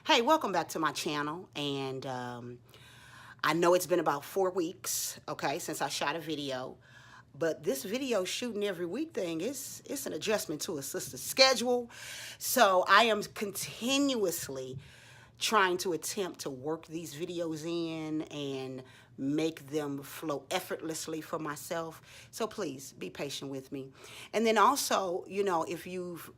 Hey, welcome back to my channel. And I know it's been about 4 weeks, okay, since I shot a video. But this video shooting every week thing it's an adjustment to a sister's schedule. So I am continuously trying to attempt to work these videos in and make them flow effortlessly for myself. So please be patient with me. And then also, if you've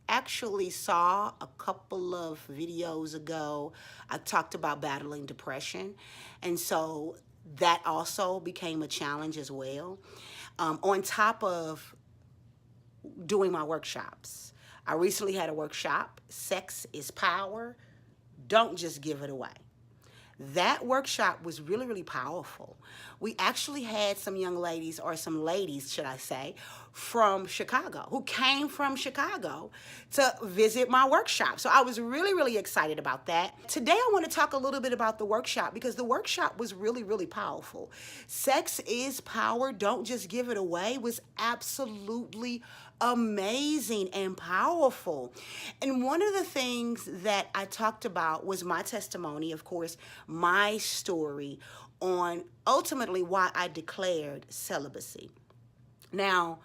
actually saw a couple of videos ago, I talked about battling depression. And so that also became a challenge as well. On top of doing my workshops, I recently had a workshop, Sex is Power. Don't just give it away. That workshop was really, really powerful. We actually had some young ladies, or some ladies, should I say, from Chicago, who came from Chicago to visit my workshop. So I was really, really excited about that. Today, I want to talk a little bit about the workshop because the workshop was really, really powerful. Sex is Power, Don't Just Give It Away was absolutely amazing and powerful. And one of the things that I talked about was my testimony, of course, my story on ultimately why I declared celibacy. Now,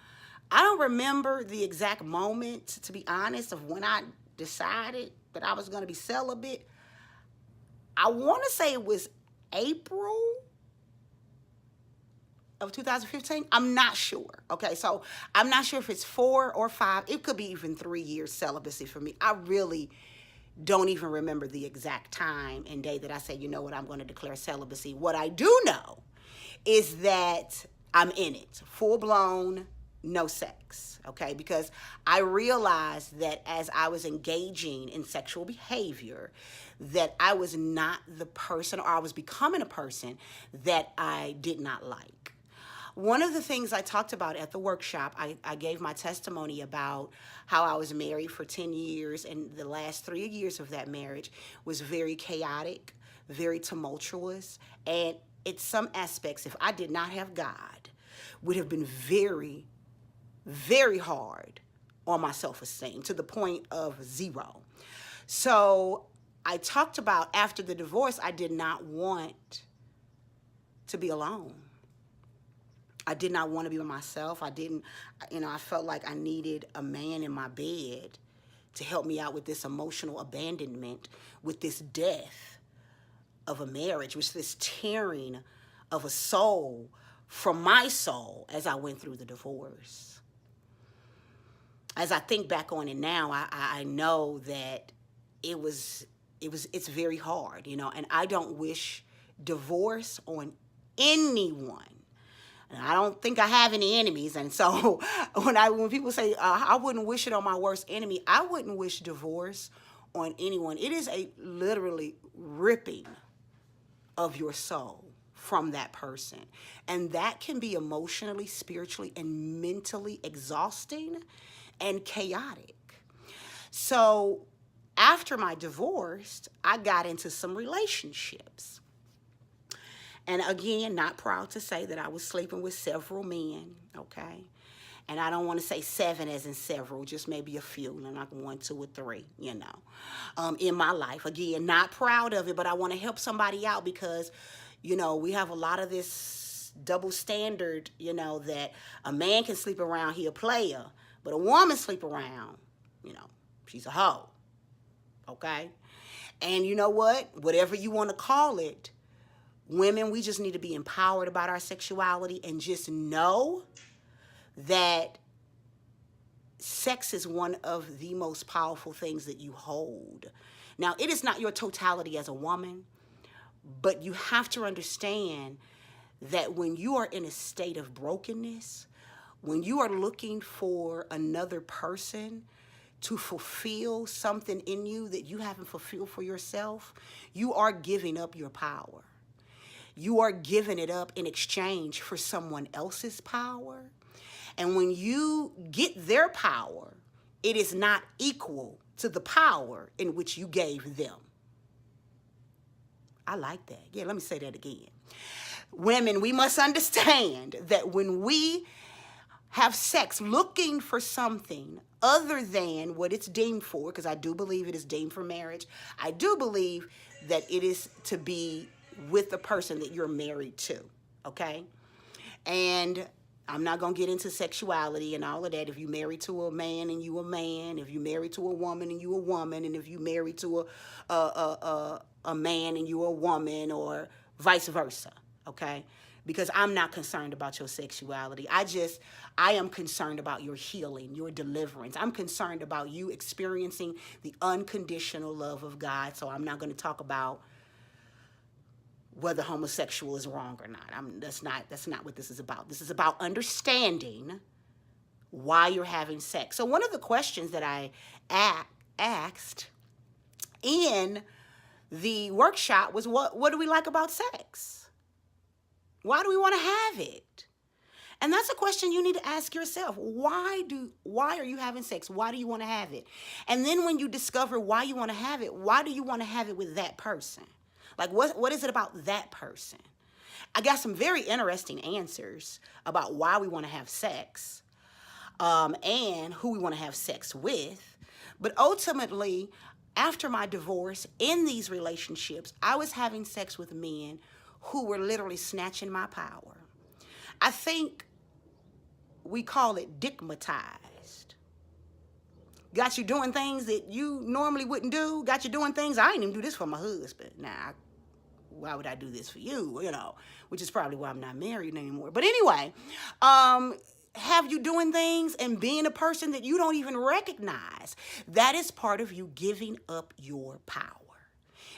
I don't remember the exact moment, to be honest, of when I decided that I was going to be celibate. I want to say it was April of 2015. I'm not sure. Okay, so I'm not sure if it's 4 or 5. It could be even 3 years celibacy for me. I really don't even remember the exact time and day that I said, you know what, I'm going to declare celibacy. What I do know is that I'm in it, full blown, no sex, okay? Because I realized that as I was engaging in sexual behavior, that I was not the person, or I was becoming a person that I did not like. One of the things I talked about at the workshop, I gave my testimony about how I was married for 10 years, and the last 3 years of that marriage was very chaotic, very tumultuous, and in some aspects, if I did not have God, would have been very, very hard on my self-esteem to the point of 0. So I talked about after the divorce, I did not want to be alone. I did not want to be with myself. I felt like I needed a man in my bed to help me out with this emotional abandonment, with this death of a marriage, with this tearing of a soul from my soul as I went through the divorce. As I think back on it now, I know that it's very hard, and I don't wish divorce on anyone. And I don't think I have any enemies. And so when people say, I wouldn't wish it on my worst enemy, I wouldn't wish divorce on anyone. It is a literally ripping of your soul from that person. And that can be emotionally, spiritually, and mentally exhausting and chaotic. So after my divorce, I got into some relationships. And again, not proud to say that I was sleeping with several men, okay? And I don't want to say 7 as in several, just maybe a few, and like 1, 2, or 3, in my life. Again, not proud of it, but I want to help somebody out because, we have a lot of this double standard, that a man can sleep around, he a player, but a woman sleep around, she's a hoe, okay? And you know what? Whatever you want to call it, women, we just need to be empowered about our sexuality and just know that sex is one of the most powerful things that you hold. Now, it is not your totality as a woman, but you have to understand that when you are in a state of brokenness, when you are looking for another person to fulfill something in you that you haven't fulfilled for yourself, you are giving up your power. You are giving it up in exchange for someone else's power. And when you get their power, it is not equal to the power in which you gave them. I like that. Yeah, let me say that again. Women, we must understand that when we have sex looking for something other than what it's deemed for, because I do believe it is deemed for marriage. I do believe that it is to be with the person that you're married to, okay? And I'm not going to get into sexuality and all of that. If you married to a man and you a man, if you married to a woman and you a woman, and if you married to a man and you a woman, or vice versa, okay? Because I'm not concerned about your sexuality. I am concerned about your healing, your deliverance. I'm concerned about you experiencing the unconditional love of God. So I'm not going to talk about whether homosexual is wrong or not. That's not what this is about. This is about understanding why you're having sex. So one of the questions that I asked in the workshop was, what do we like about sex? Why do we want to have it? And that's a question you need to ask yourself. Why are you having sex? Why do you want to have it? And then when you discover why you want to have it, why do you want to have it with that person? Like, what is it about that person? I got some very interesting answers about why we want to have sex, and who we want to have sex with. But ultimately, after my divorce, in these relationships, I was having sex with men who were literally snatching my power. I think we call it dickmatized. Got you doing things that you normally wouldn't do. Got you doing things, I ain't even do this for my husband. Nah, why would I do this for you? You know, which is probably why I'm not married anymore. But anyway, have you doing things and being a person that you don't even recognize. That is part of you giving up your power.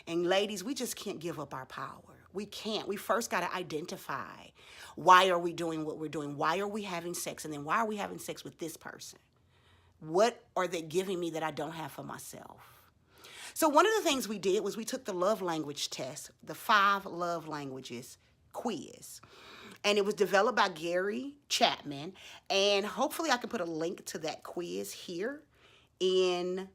And ladies, we just can't give up our power. We can't. We first got to identify, why are we doing what we're doing? Why are we having sex? And then why are we having sex with this person? What are they giving me that I don't have for myself? So one of the things we did was we took the love language test, the 5 love languages quiz. And it was developed by Gary Chapman. And hopefully I can put a link to that quiz here in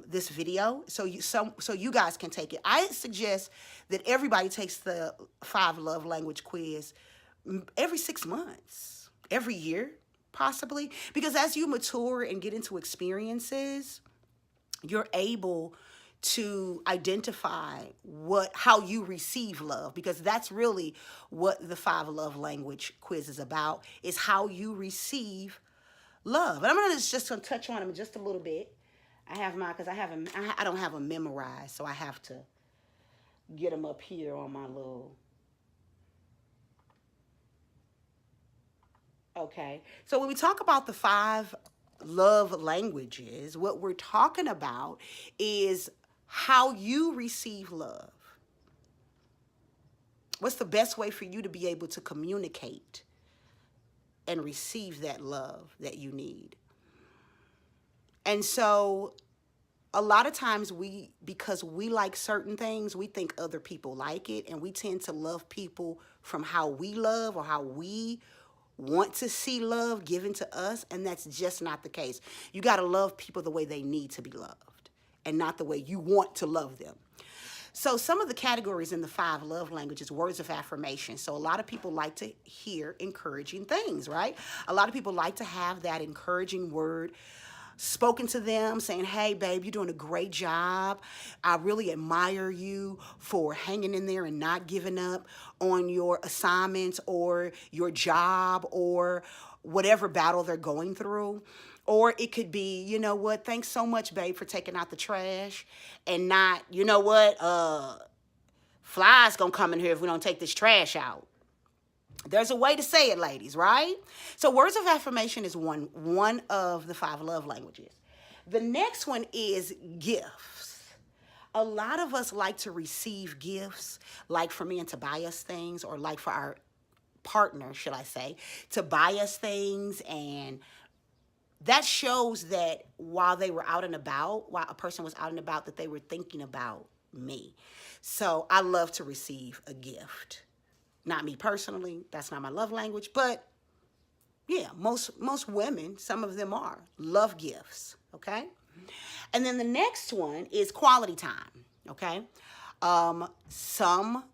this video, so you guys can take it. I suggest that everybody takes the 5 love language quiz every 6 months, every year, possibly, because as you mature and get into experiences, you're able to identify how you receive love, because that's really what the 5 love language quiz is about, is how you receive love. And I'm gonna just touch on them just a little bit. I have mine because I don't have them memorized, so I have to get them up here on my little. Okay, so when we talk about the 5 love languages, what we're talking about is how you receive love. What's the best way for you to be able to communicate and receive that love that you need? And so a lot of times because we like certain things, we think other people like it, and we tend to love people from how we love or how we want to see love given to us, and that's just not the case. You got to love people the way they need to be loved and not the way you want to love them. So some of the categories in the 5 love languages, words of affirmation. So a lot of people like to hear encouraging things, right? A lot of people like to have that encouraging word spoken to them, saying, hey, babe, you're doing a great job. I really admire you for hanging in there and not giving up on your assignments or your job or whatever battle they're going through. Or it could be, you know what, thanks so much, babe, for taking out the trash, and not, you know what, flies gonna come in here if we don't take this trash out. There's a way to say it, ladies, right? So words of affirmation is one of the 5 love languages. The next one is gifts. A lot of us like to receive gifts, like for men to buy us things, or like for our partner, should I say, to buy us things. And that shows that while they were out and about, while a person was out and about, that they were thinking about me. So I love to receive a gift. Not me personally, that's not my love language, but yeah, most women, some of them love gifts, okay? And then the next one is quality time, okay? Some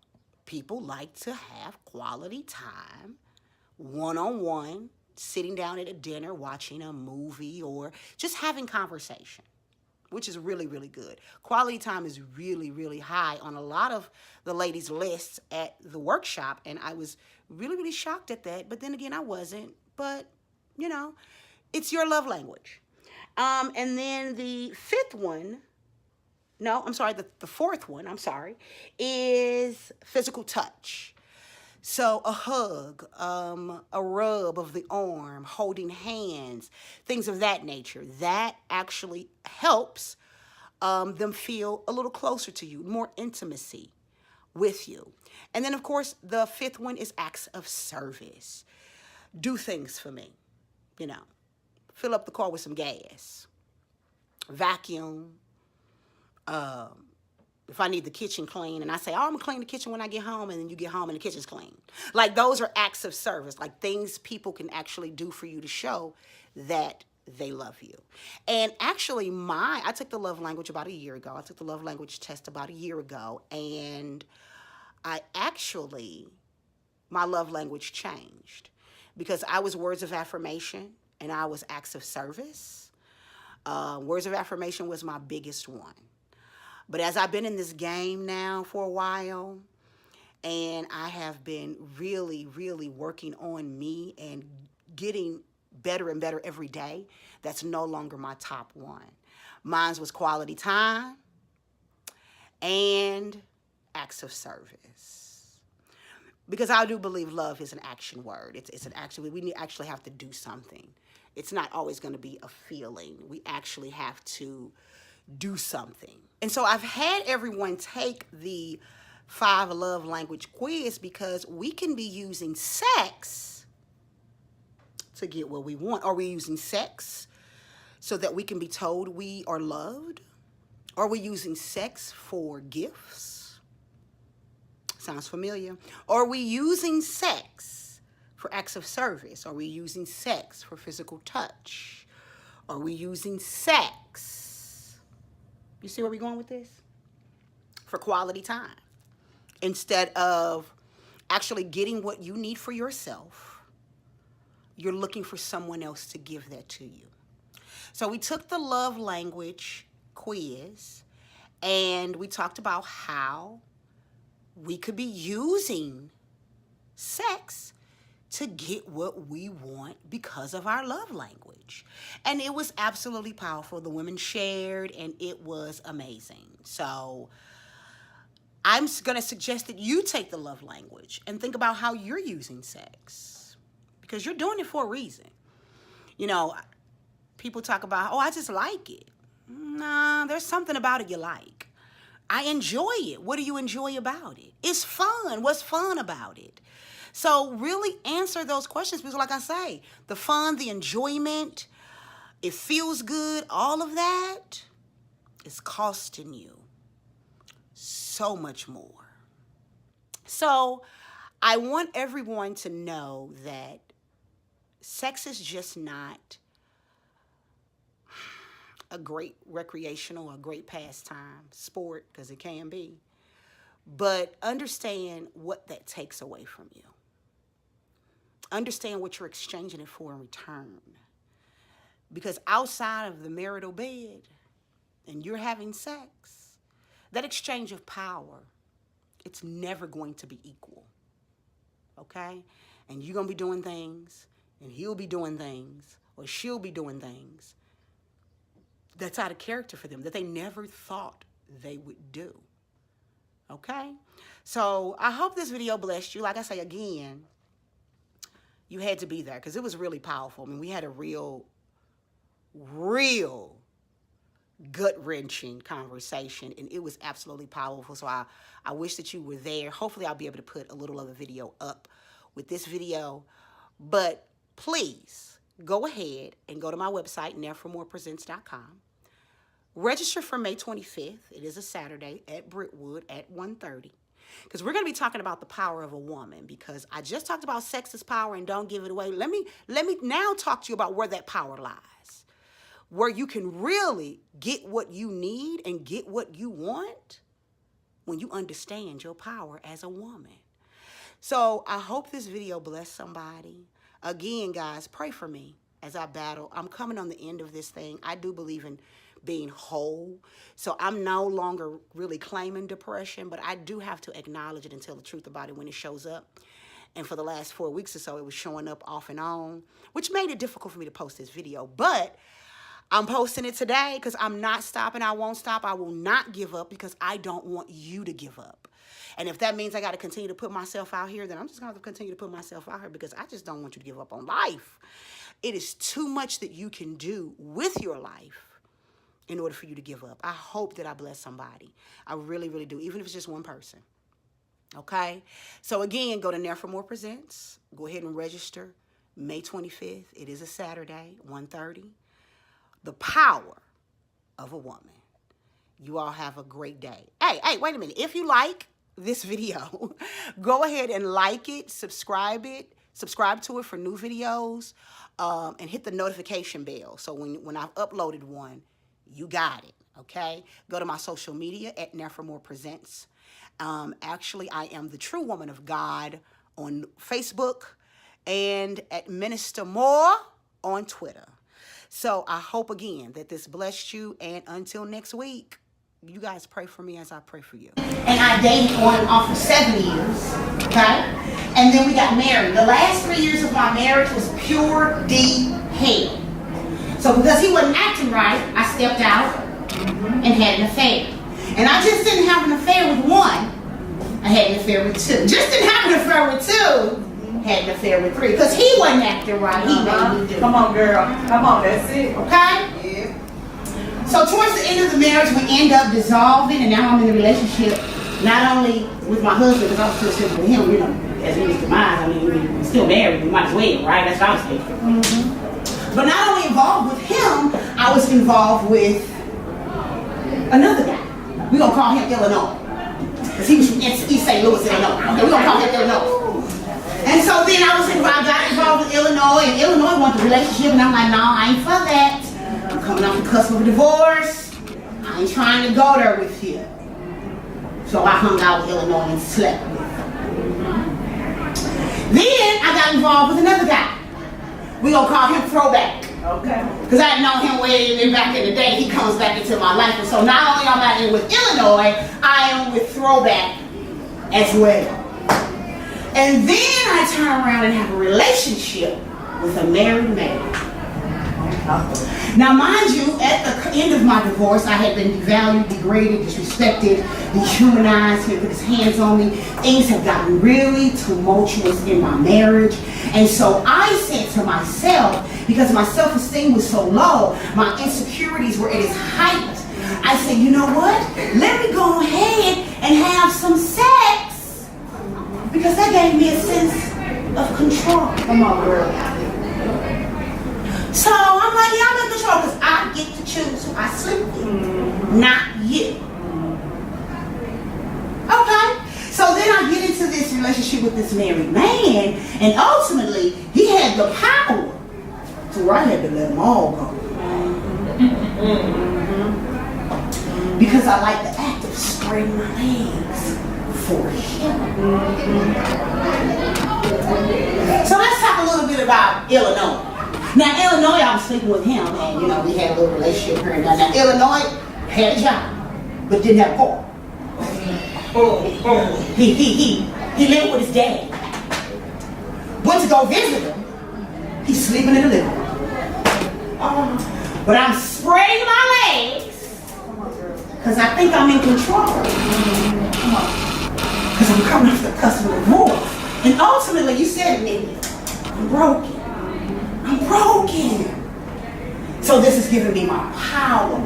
people like to have quality time, one-on-one, sitting down at a dinner, watching a movie, or just having conversation, which is really, really good. Quality time is really, really high on a lot of the ladies' lists at the workshop, and I was really, really shocked at that. But then again, I wasn't. But, you know, it's your love language. And then the fifth one, no, I'm sorry, the fourth one, I'm sorry, is physical touch. So a hug, a rub of the arm, holding hands, things of that nature. That actually helps them feel a little closer to you, more intimacy with you. And then, of course, the fifth one is acts of service. Do things for me, you know. Fill up the car with some gas. Vacuum. If I need the kitchen clean and I say, oh, I'm going to clean the kitchen when I get home, and then you get home and the kitchen's clean. Like, those are acts of service, like things people can actually do for you to show that they love you. And actually, I took the love language about a year ago. I took the love language test about a year ago, and my love language changed because I was words of affirmation and I was acts of service. Words of affirmation was my biggest one. But as I've been in this game now for a while, and I have been really, really working on me and getting better and better every day, that's no longer my top one. Mine was quality time and acts of service. Because I do believe love is an action word. It's an action. We actually have to do something. It's not always going to be a feeling. We actually have to do something. And so I've had everyone take the 5 love language quiz because we can be using sex to get what we want. Are we using sex so that we can be told we are loved? Are we using sex for gifts? Sounds familiar. Are we using sex for acts of service? Are we using sex for physical touch? Are we using sex? You see where we're going with this? For quality time. Instead of actually getting what you need for yourself, you're looking for someone else to give that to you. So we took the love language quiz, and we talked about how we could be using sex to get what we want because of our love language. And it was absolutely powerful. The women shared, and it was amazing. So I'm going to suggest that you take the love language and think about how you're using sex, because you're doing it for a reason. You know, people talk about, oh, I just like it. Nah, there's something about it you like. I enjoy it. What do you enjoy about it? It's fun. What's fun about it? So really answer those questions, because like I say, the fun, the enjoyment, it feels good, all of that is costing you so much more. So I want everyone to know that sex is just not a great recreational, a great pastime, sport, because it can be. But understand what that takes away from you. Understand what you're exchanging it for in return. Because outside of the marital bed and you're having sex, that exchange of power, it's never going to be equal. Okay? And you're going to be doing things, and he'll be doing things, or she'll be doing things that's out of character for them, that they never thought they would do. Okay? So I hope this video blessed you. Like I say again, you had to be there because it was really powerful. I mean, we had a real gut-wrenching conversation, and it was absolutely powerful. So I wish that you were there. Hopefully, I'll be able to put a little other video up with this video. But please go ahead and go to my website, NefraMoorePresents.com. Register for May 25th. It is a Saturday at Brentwood at 1:30. Because we're going to be talking about the power of a woman, because I just talked about sex is power and don't give it away. Let me now talk to you about where that power lies, where you can really get what you need and get what you want when you understand your power as a woman. So I hope this video blessed somebody. again, guys, pray for me as I battle. I'm coming on the end of this thing. I do believe in being whole. So I'm no longer really claiming depression, but I do have to acknowledge it and tell the truth about it when it shows up. And for the last 4 weeks or so, it was showing up off and on, which made it difficult for me to post this video. But I'm posting it today because I'm not stopping. I won't stop. I will not give up because I don't want you to give up. And if that means I got to continue to put myself out here, then I'm just going to continue to put myself out here because I just don't want you to give up on life. It is too much that you can do with your life in order for you to give up. I hope that I bless somebody. I really, really do, even if it's just one person. Okay? So again, go to NefraMoorePresents. Go ahead and register May 25th. It is a Saturday, 1:30. The power of a woman. You all have a great day. Hey, wait a minute. If you like this video, go ahead and like it, subscribe to it for new videos, and hit the notification bell. So when I've uploaded one, you got it, okay? Go to my social media at NefraMoorePresents. Actually, I am the True Woman of God on Facebook and at Minister Moore on Twitter. So I hope, again, that this blessed you. And until next week, you guys pray for me as I pray for you. And I dated on and off for 7 years, okay? And then we got married. The last 3 years of my marriage was pure deep hell. So because he wasn't acting right, I stepped out and had an affair. And I just didn't have an affair with one. I had an affair with two. Just didn't have an affair with two. Had an affair with three. Because he wasn't acting right. He made me do. Come on, girl. Come on, that's it. Okay? Yeah. So towards the end of the marriage, we end up dissolving. And now I'm in a relationship, not only with my husband, because I was still sitting with him, you know, as we demise. I mean, we're still married. We might as well, right? That's what I was thinking. But not only involved with him, I was involved with another guy. We're going to call him Illinois. Because he was from East St. Louis, Illinois. Okay, we're going to call him Illinois. And so then I got involved with Illinois, and Illinois wanted a relationship, and I'm like, no, I ain't for that. I'm coming off the cusp of a divorce. I ain't trying to go there with you. So I hung out with Illinois and slept with him. Then I got involved with another guy. We're going to call him Throwback. Okay. Because I know him way back in the day. He comes back into my life. And so not only am I in with Illinois, I am with Throwback as well. And then I turn around and have a relationship with a married man. Now, mind you, at the end of my divorce, I had been devalued, degraded, disrespected, dehumanized. He put his hands on me. Things have gotten really tumultuous in my marriage. And so I said to myself, because my self-esteem was so low, my insecurities were at its height, I said, you know what? Let me go ahead and have some sex. Because that gave me a sense of control. Come on, girl. So I'm like, yeah, I'm in control because I get to choose who I sleep with, not you. Okay? So then I get into this relationship with this married man, and ultimately, he had the power to where I had to let them all go. Because I like the act of spreading my legs for him. So let's talk a little bit about Illinois. Now, Illinois, I was sleeping with him, and, you know, we had a little relationship here and there. Now, Illinois had a job, but didn't have a car. He lived with his dad. Went to go visit him. He's sleeping in the living room. But I'm spreading my legs because I think I'm in control. Because I'm coming off the cusp of divorce. And ultimately, you said it, I'm broken. I'm broken. So this is giving me my power.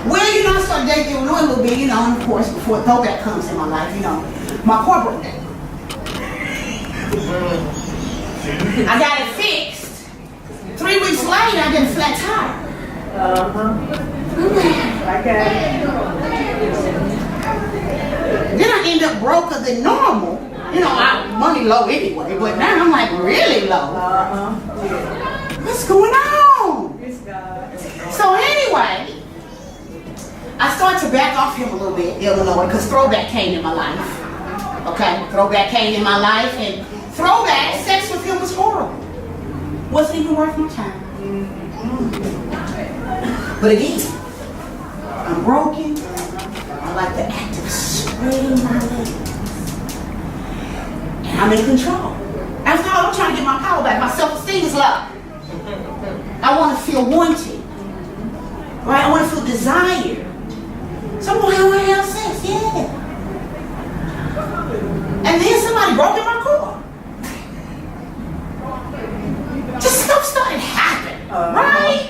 Well, you know, I started dating Illinois a little bit, you know, and of course, before Throwback comes in my life, you know, my car broke down. I got it fixed. 3 weeks later, I get a flat tire. Okay. Then I end up broker than normal. You know, money low anyway, but now I'm like really low. What's going on? So anyway, I started to back off him a little bit, Illinois, because Throwback came in my life. Okay, Throwback came in my life, and Throwback, sex with him was horrible. Wasn't even worth my time. But again, I'm broken. I like the act of spreading my legs. And I'm in control. After all, I'm trying to get my power back. My self-esteem is low. I want to feel wanted. Right? I want to feel desired. So I'm going to have sex, yeah. And then somebody broke in my car. Just stuff started happening, right?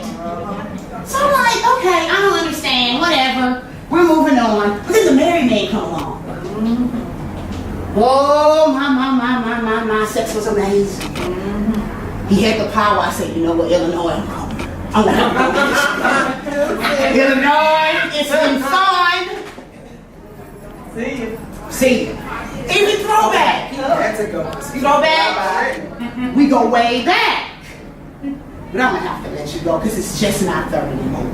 So I'm like, okay, I don't understand, whatever. We're moving on. But then the married man come along. Oh, my sex was amazing. He had the power. I said, you know what, Illinois, I'm going. I'm going to have to Illinois, it's been fun. See you. Even throwback. That's a good one. Throwback. We go way back. But I'm going to have to let you go because it's just not 30 anymore.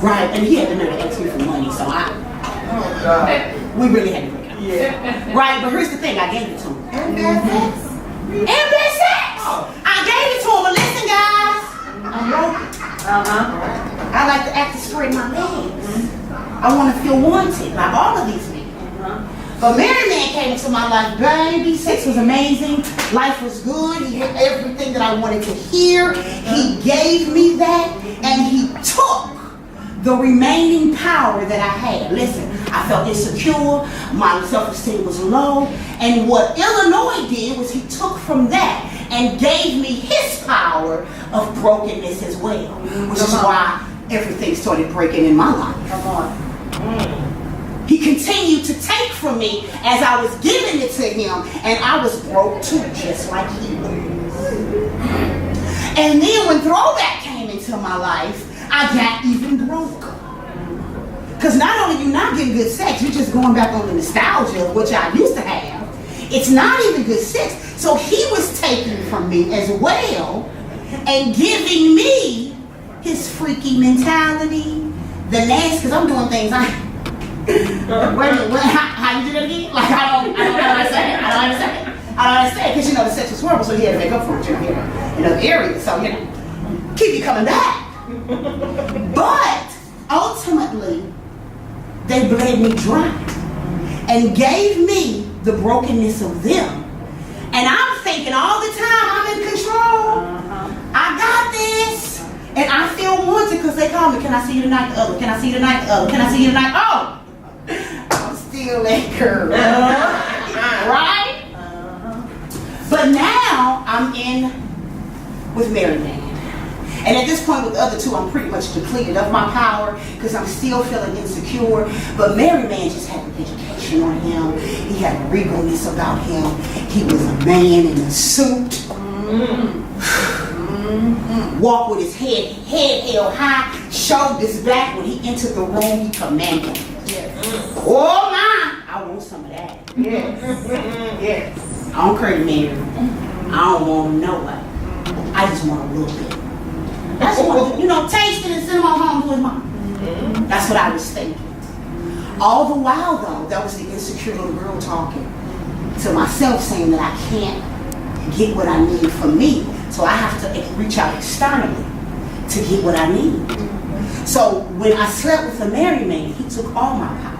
Right? And he had to never ask me for money, so we really had to break up. Yeah. Right? But here's the thing, I gave it to him. And bad sex. I gave it to him, but listen, guys. I'm broken. I like to act to spread my legs. I want to feel wanted, like all of these men. But married man came into my life, baby. Sex was amazing. Life was good. He had everything that I wanted to hear. He gave me that, and he took the remaining power that I had. Listen, I felt insecure. My self-esteem was low. And what Illinois did was he took from that and gave me his power of brokenness as well, which is why everything started breaking in my life. Come on. He continued to take from me as I was giving it to him, and I was broke too, just like he was. And then when throwback came into my life, I got even broke. Because not only you not getting good sex, you're just going back on the nostalgia of what I used to have. It's not even good sex. So he was taking from me as well and giving me his freaky mentality, the nasty, because I'm doing things wait a minute, how you do that again? Like, I don't understand. Because, you know, the sex was horrible, so he had to make up for it, you know, in other areas. So, you know, keep you coming back. But, ultimately, they bled me dry and gave me the brokenness of them. And I'm thinking all the time, I'm in control. I got this. And I feel wanted because they call me, can I see you tonight? The other. Can I see you tonight? The other. Can I see you tonight? Oh! I'm still that girl. Right? But now I'm in with married man. And at this point with the other two, I'm pretty much depleted of my power because I'm still feeling insecure. But married man just had an education on him. He had a regalness about him. He was a man in a suit. Walked with his head held high, shoulders back. When he entered the room, he commanded. Oh my! I want some of that. Yes. I don't care to marry. I don't want no way. I just want a little bit. I just want to, taste it and send him on home to his mom. That's what I was thinking. All the while, though, that was the insecure little girl talking to myself, saying that I can't get what I need for me. So I have to reach out externally to get what I need. So when I slept with a married man, he took all my power.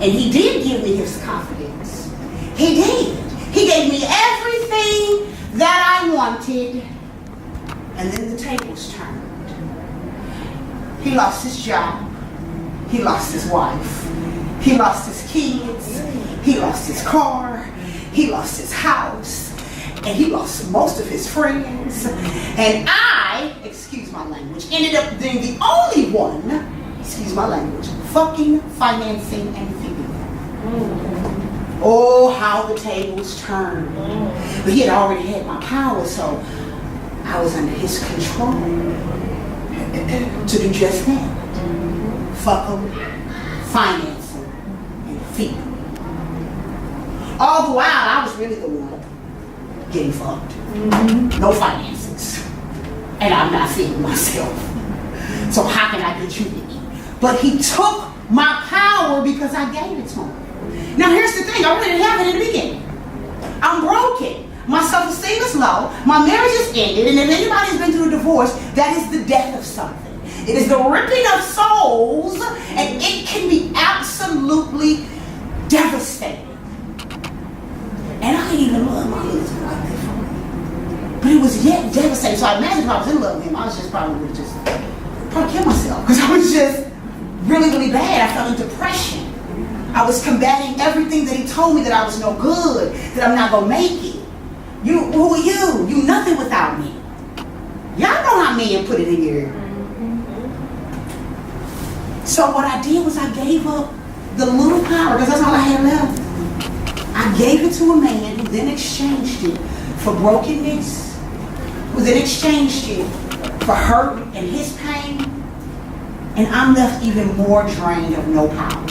And he did give me his confidence. He did. He gave me everything that I wanted. And then the tables turned. He lost his job. He lost his wife. He lost his kids. He lost his car. He lost his house. And he lost most of his friends. And I, excuse my language, ended up being the only one, excuse my language, fucking, financing, and feeding. Oh, how the tables turned. But he had already had my power, so I was under his control to do just that. Fuck him, finance him, and feed him. All the while, I was really the one getting fucked. No finances. And I'm not feeding myself. So how can I get you to eat? But he took my power because I gave it to him. Now here's the thing, I really didn't have it in the beginning. I'm broken. My self-esteem is low. My marriage is ended. And if anybody's been through a divorce, that is the death of something. It is the ripping of souls, and it can be absolutely devastating. And I didn't even love my husband like that. But it was yet devastating. So I imagine if I was in love with him, I was just probably would just kill myself. Because I was just really, really bad. I fell into depression. I was combating everything that he told me, that I was no good, that I'm not going to make it. Who are you? You nothing without me. Y'all know how men put it in here. So what I did was I gave up the little power, because that's all I had left. I gave it to a man who then exchanged it for brokenness, who then exchanged it for hurt and his pain, and I'm left even more drained of no power.